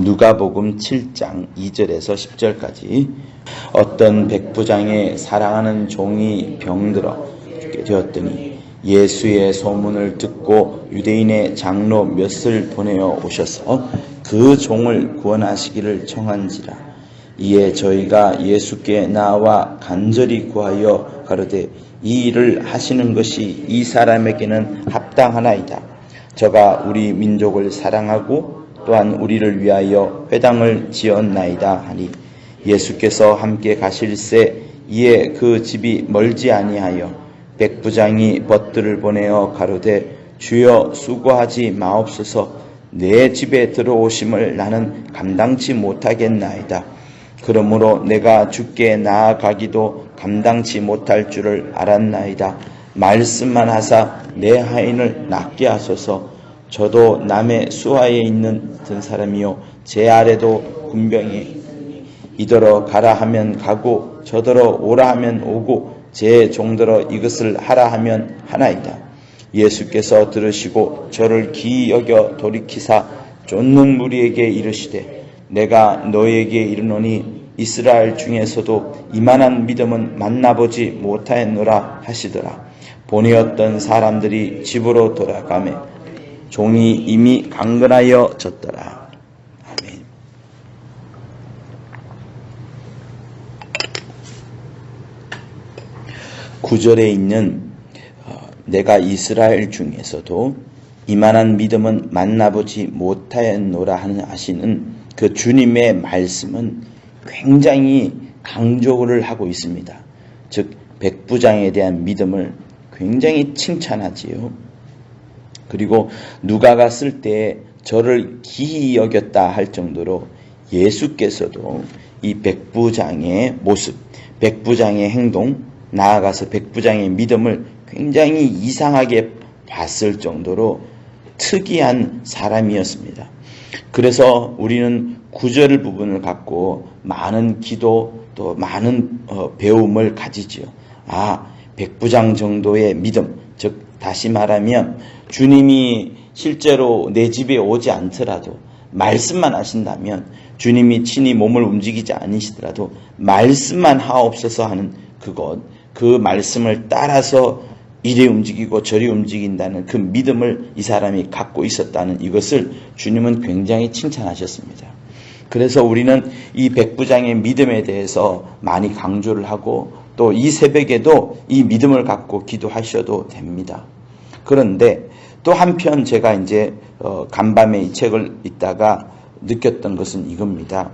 누가복음 7장 2절에서 10절까지 어떤 백부장의 사랑하는 종이 병들어 죽게 되었더니 예수의 소문을 듣고 유대인의 장로 몇을 보내어 오셔서 그 종을 구원하시기를 청한지라. 이에 저희가 예수께 나와 간절히 구하여 가로되 이 일을 하시는 것이 이 사람에게는 합당하나이다. 저가 우리 민족을 사랑하고 또한 우리를 위하여 회당을 지었나이다 하니 예수께서 함께 가실새 이에 그 집이 멀지 아니하여 백부장이 벗들을 보내어 가로되 주여 수고하지 마옵소서 내 집에 들어오심을 나는 감당치 못하겠나이다. 그러므로 내가 주께 나아가기도 감당치 못할 줄을 알았나이다. 말씀만 하사 내 하인을 낫게 하소서. 저도 남의 수하에 있는 든 사람이요 제 아래도 군병이 이더러 가라 하면 가고 저더러 오라 하면 오고 제 종더러 이것을 하라 하면 하나이다. 예수께서 들으시고 저를 기이 여겨 돌이키사 쫓는 무리에게 이르시되 내가 너에게 이르노니 이스라엘 중에서도 이만한 믿음은 만나보지 못하였노라 하시더라. 보내었던 사람들이 집으로 돌아가매 종이 이미 강건하여 졌더라. 아멘. 구절에 있는 내가 이스라엘 중에서도 이만한 믿음은 만나보지 못하였노라 하시는 그 주님의 말씀은 굉장히 강조를 하고 있습니다. 즉 백부장에 대한 믿음을 굉장히 칭찬하지요. 그리고 누가가 쓸 때 저를 기이 여겼다 할 정도로 예수께서도 이 백부장의 모습, 백부장의 행동, 나아가서 백부장의 믿음을 굉장히 이상하게 봤을 정도로 특이한 사람이었습니다. 그래서 우리는 구절 부분을 갖고 많은 기도 또 많은 배움을 가지지요. 백부장 정도의 믿음, 즉 다시 말하면 주님이 실제로 내 집에 오지 않더라도 말씀만 하신다면 주님이 친히 몸을 움직이지 않으시더라도 말씀만 하옵소서 하는 그것, 그 말씀을 따라서 이리 움직이고 저리 움직인다는 그 믿음을 이 사람이 갖고 있었다는 이것을 주님은 굉장히 칭찬하셨습니다. 그래서 우리는 이 백부장의 믿음에 대해서 많이 강조를 하고 또 이 새벽에도 이 믿음을 갖고 기도하셔도 됩니다. 그런데 또 한편 제가 이제 간밤에 이 책을 읽다가 느꼈던 것은 이겁니다.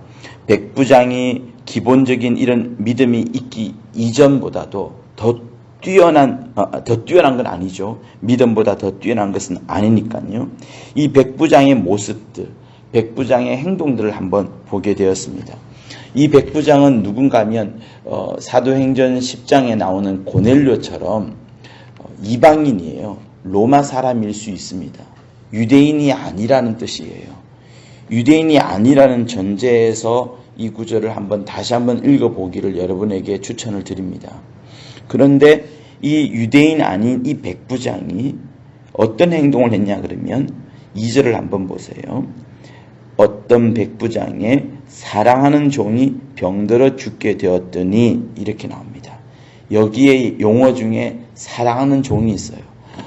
백부장이 기본적인 이런 믿음이 있기 이전보다도 더 뛰어난 건 아니죠. 믿음보다 더 뛰어난 것은 아니니까요. 이 백부장의 모습들, 백부장의 행동들을 한번 보게 되었습니다. 이 백부장은 누군가 하면 사도행전 10장에 나오는 고넬료처럼 이방인이에요. 로마 사람일 수 있습니다. 유대인이 아니라는 뜻이에요. 유대인이 아니라는 전제에서 이 구절을 다시 한번 읽어보기를 여러분에게 추천을 드립니다. 그런데 이 유대인 아닌 이 백부장이 어떤 행동을 했냐 그러면 2절을 한번 보세요. 어떤 백부장의 사랑하는 종이 병들어 죽게 되었더니 이렇게 나옵니다. 여기에 용어 중에 사랑하는 종이 있어요.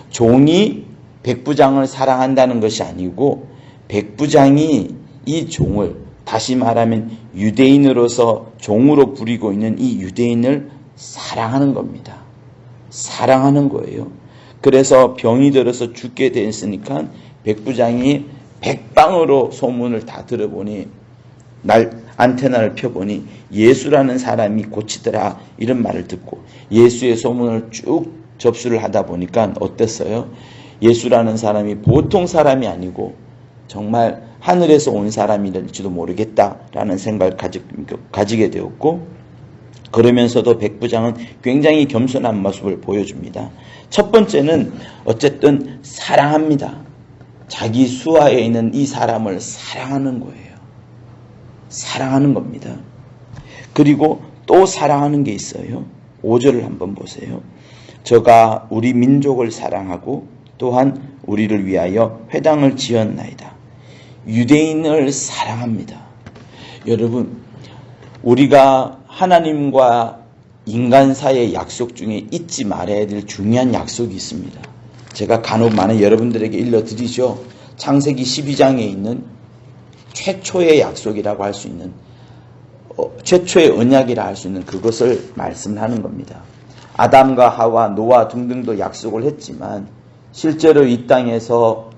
종이 백부장을 사랑한다는 것이 아니고 백부장이 이 종을, 다시 말하면 유대인으로서 종으로 부리고 있는 이 유대인을 사랑하는 겁니다. 사랑하는 거예요. 그래서 병이 들어서 죽게 됐으니까 백부장이 백방으로 소문을 다 들어보니 안테나를 펴보니 예수라는 사람이 고치더라 이런 말을 듣고 예수의 소문을 쭉 접수를 하다 보니까 어땠어요? 예수라는 사람이 보통 사람이 아니고 정말 하늘에서 온 사람일지도 모르겠다라는 생각을 가지게 되었고, 그러면서도 백부장은 굉장히 겸손한 모습을 보여줍니다. 첫 번째는 어쨌든 사랑합니다. 자기 수하에 있는 이 사람을 사랑하는 거예요. 사랑하는 겁니다. 그리고 또 사랑하는 게 있어요. 5절을 한번 보세요. 저가 우리 민족을 사랑하고 또한 우리를 위하여 회당을 지었나이다. 유대인을 사랑합니다. 여러분, 우리가 하나님과 인간 사이의 약속 중에 잊지 말아야 될 중요한 약속이 있습니다. 제가 간혹 많은 여러분들에게 일러드리죠. 창세기 12장에 있는 최초의 약속이라고 할 수 있는 최초의 언약이라 할 수 있는 그것을 말씀하는 겁니다. 아담과 하와, 노아 등등도 약속을 했지만 실제로 이 땅에서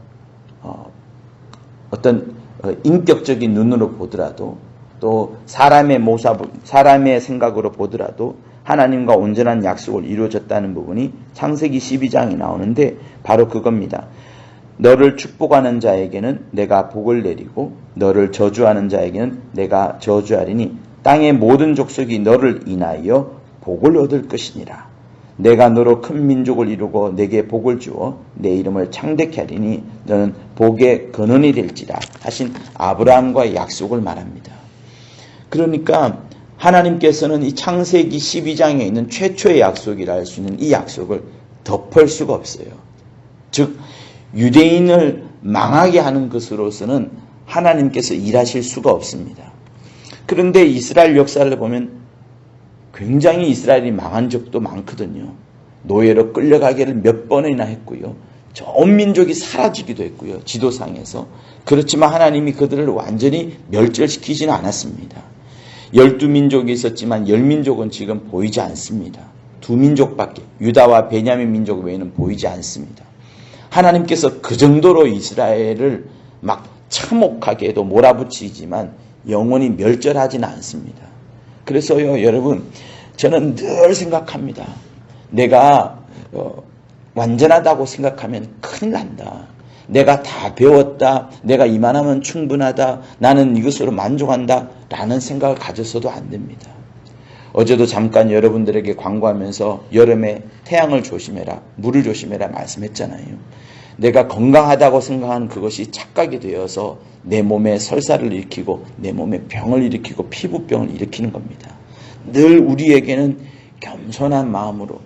어떤 인격적인 눈으로 보더라도 또 사람의 생각으로 보더라도 하나님과 온전한 약속을 이루어졌다는 부분이 창세기 12장이 나오는데 바로 그겁니다. 너를 축복하는 자에게는 내가 복을 내리고 너를 저주하는 자에게는 내가 저주하리니 땅의 모든 족속이 너를 인하여 복을 얻을 것이니라. 내가 너로 큰 민족을 이루고 내게 복을 주어 내 이름을 창대케 하리니 너는 복의 근원이 될지라 하신 아브라함과의 약속을 말합니다. 그러니까 하나님께서는 이 창세기 12장에 있는 최초의 약속이라 할 수 있는 이 약속을 덮을 수가 없어요. 즉 유대인을 망하게 하는 것으로서는 하나님께서 일하실 수가 없습니다. 그런데 이스라엘 역사를 보면 굉장히 이스라엘이 망한 적도 많거든요. 노예로 끌려가기를 몇 번이나 했고요. 온 민족이 사라지기도 했고요. 지도상에서. 그렇지만 하나님이 그들을 완전히 멸절시키지는 않았습니다. 12민족이 있었지만 10민족은 지금 보이지 않습니다. 2민족밖에 유다와 베냐민 민족 외에는 보이지 않습니다. 하나님께서 그 정도로 이스라엘을 막 참혹하게도 몰아붙이지만 영원히 멸절하지는 않습니다. 그래서요, 여러분, 저는 늘 생각합니다. 내가 완전하다고 생각하면 큰일 난다. 내가 다 배웠다. 내가 이만하면 충분하다. 나는 이것으로 만족한다. 라는 생각을 가졌어도 안 됩니다. 어제도 잠깐 여러분들에게 광고하면서 여름에 태양을 조심해라. 물을 조심해라 말씀했잖아요. 내가 건강하다고 생각하는 그것이 착각이 되어서 내 몸에 설사를 일으키고 내 몸에 병을 일으키고 피부병을 일으키는 겁니다. 늘 우리에게는 겸손한 마음으로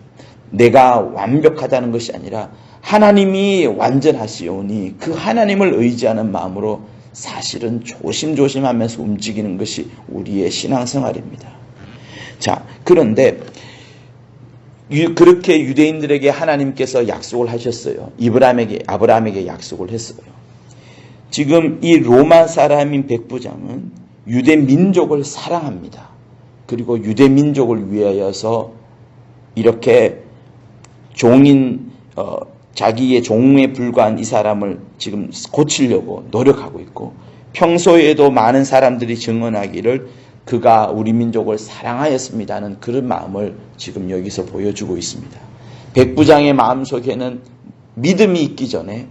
내가 완벽하다는 것이 아니라 하나님이 완전하시오니 그 하나님을 의지하는 마음으로 사실은 조심조심하면서 움직이는 것이 우리의 신앙생활입니다. 자, 그런데 그렇게 유대인들에게 하나님께서 약속을 하셨어요. 아브라함에게 약속을 했어요. 지금 이 로마 사람인 백부장은 유대 민족을 사랑합니다. 그리고 유대 민족을 위하여서 이렇게 자기의 종에 불과한 이 사람을 지금 고치려고 노력하고 있고 평소에도 많은 사람들이 증언하기를 그가 우리 민족을 사랑하였습니다는 그런 마음을 지금 여기서 보여주고 있습니다. 백부장의 마음속에는 믿음이 있기 전에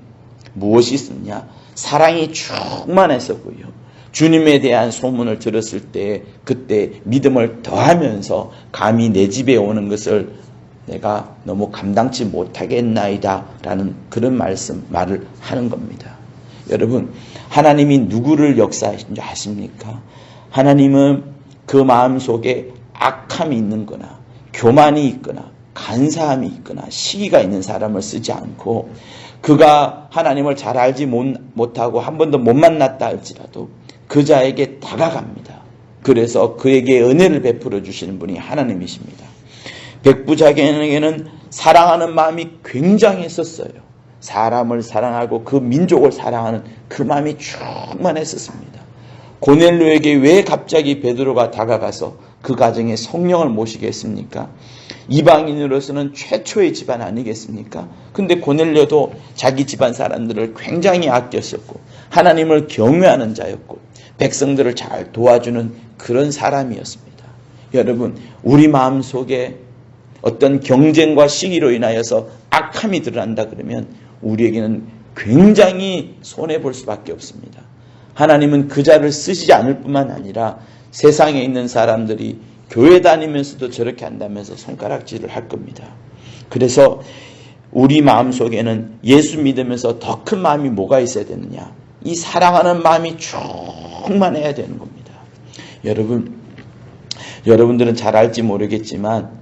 무엇이 있었냐? 사랑이 충만했었고요. 주님에 대한 소문을 들었을 때 그때 믿음을 더하면서 감히 내 집에 오는 것을 내가 너무 감당치 못하겠나이다 라는 그런 말을 하는 겁니다. 여러분, 하나님이 누구를 역사하신 줄 아십니까? 하나님은 그 마음속에 악함이 있는 거나 교만이 있거나 간사함이 있거나 시기가 있는 사람을 쓰지 않고 그가 하나님을 잘 알지 못하고 한 번도 못 만났다 할지라도 그 자에게 다가갑니다. 그래서 그에게 은혜를 베풀어 주시는 분이 하나님이십니다. 백부장에게는 사랑하는 마음이 굉장히 있었어요. 사람을 사랑하고 그 민족을 사랑하는 그 마음이 충만했었습니다. 고넬료에게 왜 갑자기 베드로가 다가가서 그 가정에 성령을 모시게 했습니까? 이방인으로서는 최초의 집안 아니겠습니까? 근데 고넬료도 자기 집안 사람들을 굉장히 아꼈었고 하나님을 경외하는 자였고 백성들을 잘 도와주는 그런 사람이었습니다. 여러분, 우리 마음속에 어떤 경쟁과 시기로 인하여서 악함이 드러난다 그러면 우리에게는 굉장히 손해볼 수밖에 없습니다. 하나님은 그 자를 쓰시지 않을 뿐만 아니라 세상에 있는 사람들이 교회 다니면서도 저렇게 한다면서 손가락질을 할 겁니다. 그래서 우리 마음속에는 예수 믿으면서 더 큰 마음이 뭐가 있어야 되느냐? 이 사랑하는 마음이 충만해야 되는 겁니다. 여러분들은 잘 알지 모르겠지만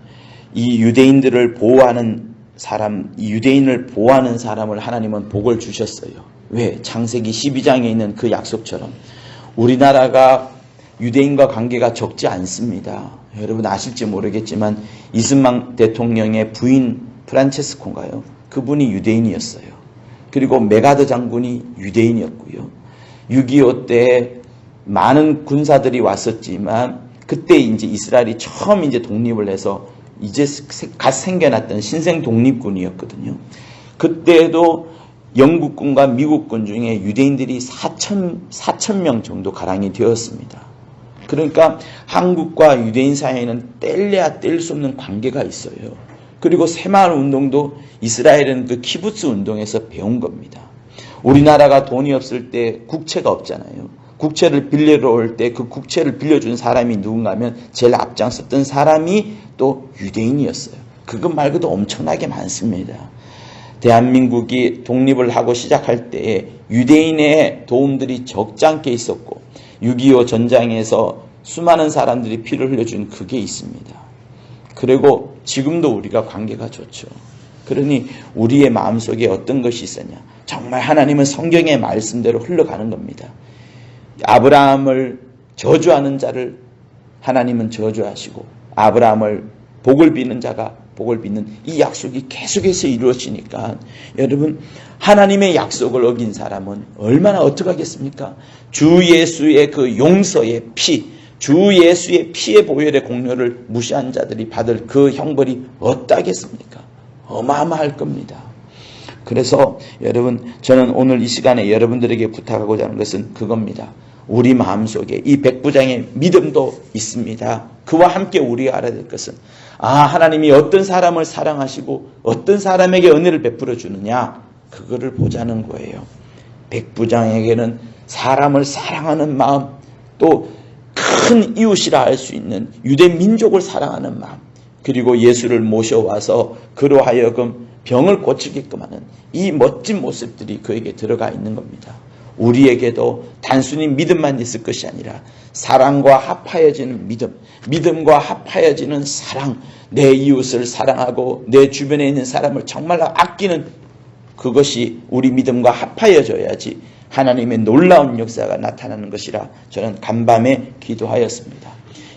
이 유대인을 보호하는 사람을 하나님은 복을 주셨어요. 왜? 창세기 12장에 있는 그 약속처럼 우리나라가 유대인과 관계가 적지 않습니다. 여러분 아실지 모르겠지만 이승만 대통령의 부인 프란체스코인가요? 그분이 유대인이었어요. 그리고 메가더 장군이 유대인이었고요. 6.25 때 많은 군사들이 왔었지만 그때 이제 이스라엘이 처음 이제 독립을 해서 이제 갓 생겨났던 신생 독립군이었거든요. 그때도 영국군과 미국군 중에 유대인들이 4천 정도 가량이 되었습니다. 그러니까 한국과 유대인 사이에는 뗄래야 뗄 수 없는 관계가 있어요. 그리고 새마을 운동도 이스라엘은 그 키부츠 운동에서 배운 겁니다. 우리나라가 돈이 없을 때 국채가 없잖아요. 국채를 빌리러 올 때 그 국채를 빌려준 사람이 누군가 하면 제일 앞장섰던 사람이 또 유대인이었어요. 그것 말고도 엄청나게 많습니다. 대한민국이 독립을 하고 시작할 때에 유대인의 도움들이 적지 않게 있었고 6.25 전장에서 수많은 사람들이 피를 흘려준 그게 있습니다. 그리고 지금도 우리가 관계가 좋죠. 그러니 우리의 마음속에 어떤 것이 있었냐. 정말 하나님은 성경의 말씀대로 흘러가는 겁니다. 아브라함을 저주하는 자를 하나님은 저주하시고 아브라함을 복을 비는 자가 복을 빚는 이 약속이 계속해서 이루어지니까 여러분 하나님의 약속을 어긴 사람은 얼마나 어떡하겠습니까? 주 예수의 그 용서의 피, 주 예수의 피의 보혈의 공로를 무시한 자들이 받을 그 형벌이 어떠하겠습니까? 어마어마할 겁니다. 그래서 여러분 저는 오늘 이 시간에 여러분들에게 부탁하고자 하는 것은 그겁니다. 우리 마음속에 이 백부장의 믿음도 있습니다. 그와 함께 우리가 알아야 될 것은 하나님이 어떤 사람을 사랑하시고 어떤 사람에게 은혜를 베풀어 주느냐 그거를 보자는 거예요. 백부장에게는 사람을 사랑하는 마음 또 큰 이웃이라 할 수 있는 유대 민족을 사랑하는 마음 그리고 예수를 모셔와서 그로 하여금 병을 고치게끔 하는 이 멋진 모습들이 그에게 들어가 있는 겁니다. 우리에게도 단순히 믿음만 있을 것이 아니라 사랑과 합하여지는 믿음, 믿음과 합하여지는 사랑, 내 이웃을 사랑하고 내 주변에 있는 사람을 정말로 아끼는 그것이 우리 믿음과 합하여져야지 하나님의 놀라운 역사가 나타나는 것이라 저는 간밤에 기도하였습니다.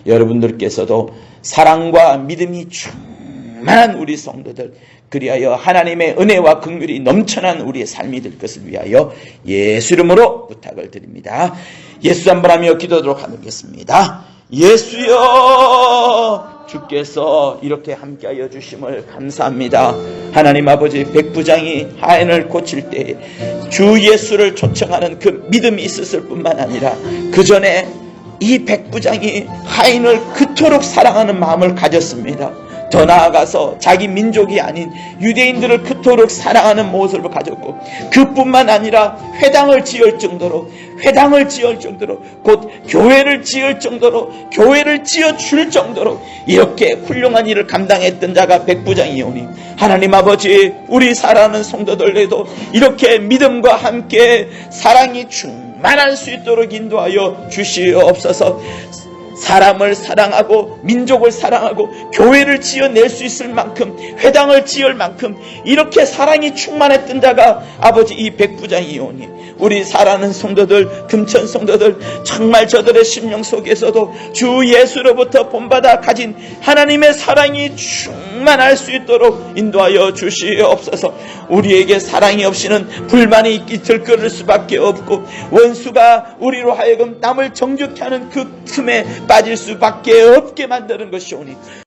여러분들께서도 사랑과 믿음이 충만한 우리 성도들 그리하여 하나님의 은혜와 긍휼이 넘쳐난 우리의 삶이 될 것을 위하여 예수 이름으로 부탁을 드립니다. 예수 한번 하며 기도하도록 하겠습니다. 예수여 주께서 이렇게 함께하여 주심을 감사합니다. 하나님 아버지 백부장이 하인을 고칠 때 주 예수를 초청하는 그 믿음이 있었을 뿐만 아니라 그 전에 이 백부장이 하인을 그토록 사랑하는 마음을 가졌습니다. 더 나아가서 자기 민족이 아닌 유대인들을 그토록 사랑하는 모습을 가졌고 그뿐만 아니라 회당을 지을 정도로 곧 교회를 지을 정도로 교회를 지어줄 정도로 이렇게 훌륭한 일을 감당했던 자가 백부장이오니 하나님 아버지 우리 사랑하는 성도들에도 이렇게 믿음과 함께 사랑이 충만할 수 있도록 인도하여 주시옵소서. 사람을 사랑하고 민족을 사랑하고 교회를 지어낼 수 있을 만큼 회당을 지을 만큼 이렇게 사랑이 충만했던 자가 아버지 이 백부장이오니 우리 사랑하는 성도들 금천 성도들 정말 저들의 심령 속에서도 주 예수로부터 본받아 가진 하나님의 사랑이 충만할 수 있도록 인도하여 주시옵소서. 우리에게 사랑이 없이는 불만이 들끓을 수밖에 없고 원수가 우리로 하여금 남을 정죄케 하는 그 틈에 빠질 수밖에 없게 만드는 것이오니